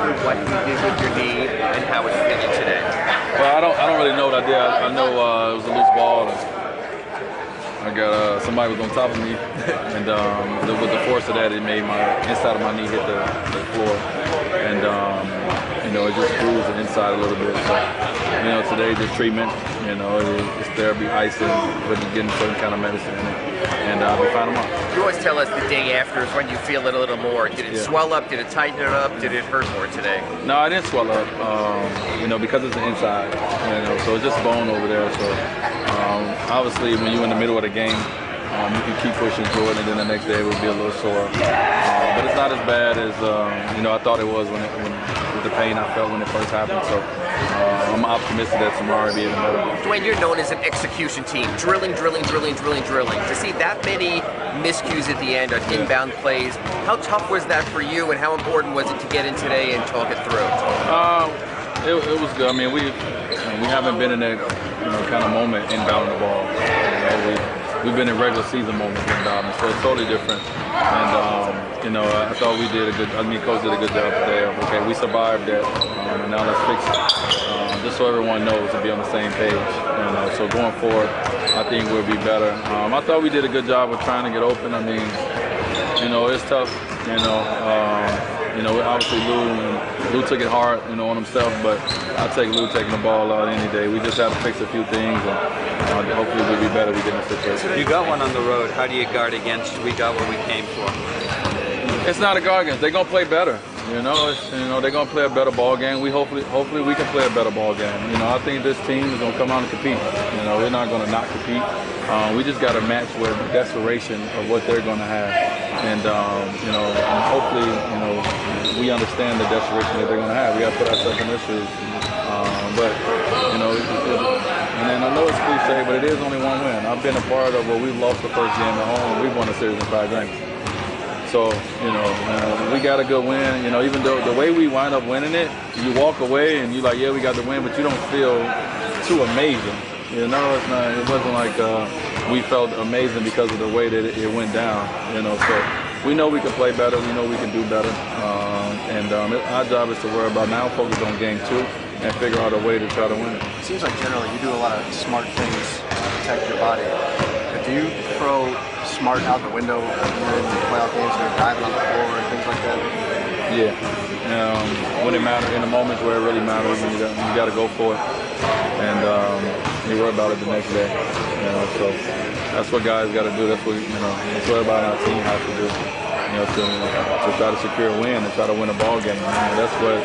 through what you did with your knee and how it's feeling today? Well, I don't really know what I did. I know it was a loose ball. I got somebody was on top of me, and with the force of that, it made my inside of my knee hit the floor, and it just bruised the inside a little bit. So, today just treatment. It's therapy, icing, getting certain kind of medicine in it, and I'll be fine tomorrow. You always tell us the day after is when you feel it a little more. Did it swell up? Did it tighten it up? Did it hurt more today? No, I didn't swell up. Because it's the inside. So it's just bone over there. So obviously, when you're in the middle of the game, you can keep pushing through it, and then the next day it would be a little sore. But it's not as bad as I thought it was with the pain I felt when it first happened. So I'm optimistic that tomorrow will be even better. Dwayne, you're known as an execution team, drilling. To see that many miscues at the end on inbound plays, how tough was that for you, and how important was it to get in today and talk it through? It was good. I mean, we haven't been in that kind of moment inbounding the ball. We've been in regular season moments inbounding, so it's totally different. And I thought we did a good. Coach did a good job today. Okay, we survived that, and now let's fix it. Just so everyone knows and be on the same page. So going forward, I think we'll be better. I thought we did a good job of trying to get open. I mean, it's tough. Obviously Lou took it hard, on himself, but I take Lou taking the ball out any day. We just have to fix a few things, and hopefully we'll be better. We get in a situation. You got one on the road. How do you guard against? We got what we came for. It's not a guard against. They're gonna play better. They're gonna play a better ball game. Hopefully we can play a better ball game. I think this team is gonna come out and compete. We're not gonna not compete. We just got to match with the desperation of what they're gonna have, and hopefully we understand the desperation that they're gonna have. We got to put ourselves in their shoes. And then I know it's cliche, but it is only one win. I've been a part of where we've lost the first game at home. We've won a series in 5 games. So, we got a good win. Even though the way we wind up winning it, you walk away and you're like, yeah, we got the win, but you don't feel too amazing. It wasn't like we felt amazing because of the way that it went down. So we know we can play better. We know we can do better. Our job is to worry about now, focus on game 2 and figure out a way to try to win it. It seems like generally you do a lot of smart things to protect your body. But do you throw smart out the window when you're in the playoff games and you're diving on the floor and things like that? Yeah. When it matters, in the moments where it really matters, you got to go for it. And you worry about it the next day. So that's what guys got to do. That's what everybody on our team has to do. To try to secure a win and try to win a ball game. That's what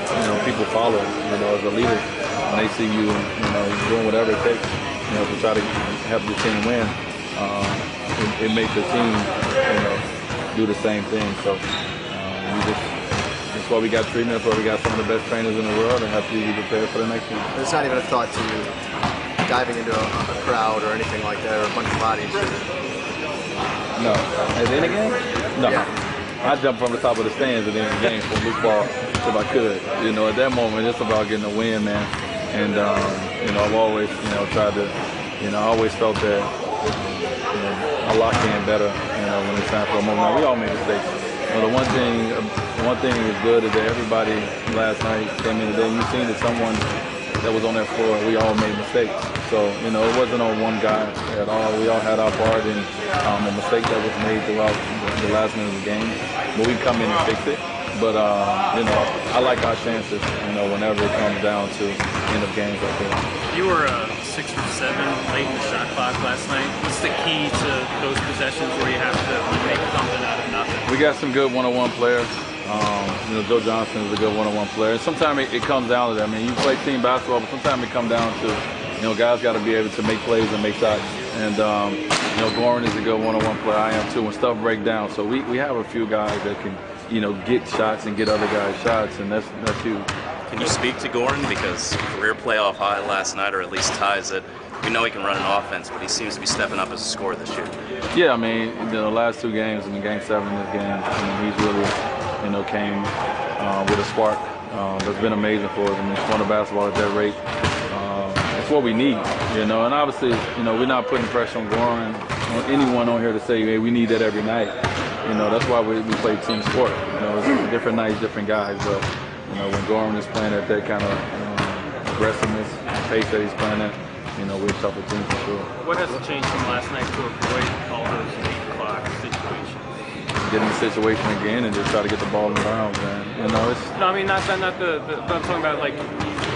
people follow. As a leader, when they see you, doing whatever it takes, to try to help your team win. It makes the team, do the same thing. So that's why we got treatment. That's why we got some of the best trainers in the world, and have to be prepared for the next season. It's not even a thought to you diving into a crowd or anything like that, or a bunch of bodies. No. At the end of the game? No. Yeah. I jumped from the top of the stands at the end of the game from loose ball if I could. At that moment, it's about getting a win, man. And I've always, tried to, I always felt that I locked in better, when it's time for a moment. We all make mistakes. The one thing that was good is that everybody last night came in today. You've seen that someone that was on that floor, we all made mistakes. So, it wasn't on one guy at all. We all had our part in a mistake that was made throughout the last minute of the game. But we come in and fix it. But, I like our chances, whenever it comes down to end of games like that. You were 6 for 7 late in the shot clock last night. What's the key to those possessions where you have to make something out of nothing? We got some good one-on-one players. Joe Johnson is a good one-on-one player. And sometimes it comes down to that. I mean, you play team basketball, but sometimes it comes down to, guys got to be able to make plays and make shots. And, Goran is a good one-on-one player. I am too. When stuff breaks down. So we have a few guys that can, get shots and get other guys shots, and that's huge. Can you speak to Goran? Because career playoff high last night, or at least ties it. We know he can run an offense, but he seems to be stepping up as a scorer this year. Yeah, I mean, the last 2 games and the game 7 in this game, he's really, came with a spark that's been amazing for us. I mean, scoring the basketball at that rate, it's what we need, and obviously, we're not putting pressure on Goran, on anyone on here to say, hey, we need that every night. That's why we play team sport. It's different nights, different guys, but You know, when Gorman is playing at that kind of aggressiveness, pace that he's playing at, you know, we're a tougher team for sure. What has to change from last night to avoid all those late clock situations? Get in the situation again and just try to get the ball in bounds, man. You know, it's. No, I mean not the but I'm talking about like the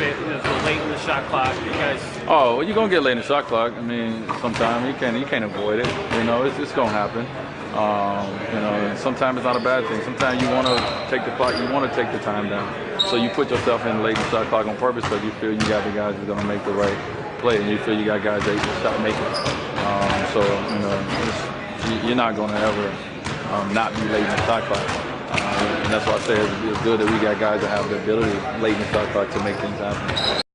late in the shot clock. You guys. Oh, well, you're gonna get late in the shot clock. I mean, sometimes you can't avoid it. You know, it's gonna happen. You know, and sometimes it's not a bad thing. Sometimes you want to take the clock, you want to take the time down. So you put yourself in late in the shot clock on purpose because you feel you got the guys that's gonna make the right play, and you feel you got guys that can shot makers. So you know, you're not gonna ever not be late in the shot clock. And that's why I say it's good that we got guys that have the ability late in the shot clock to make things happen.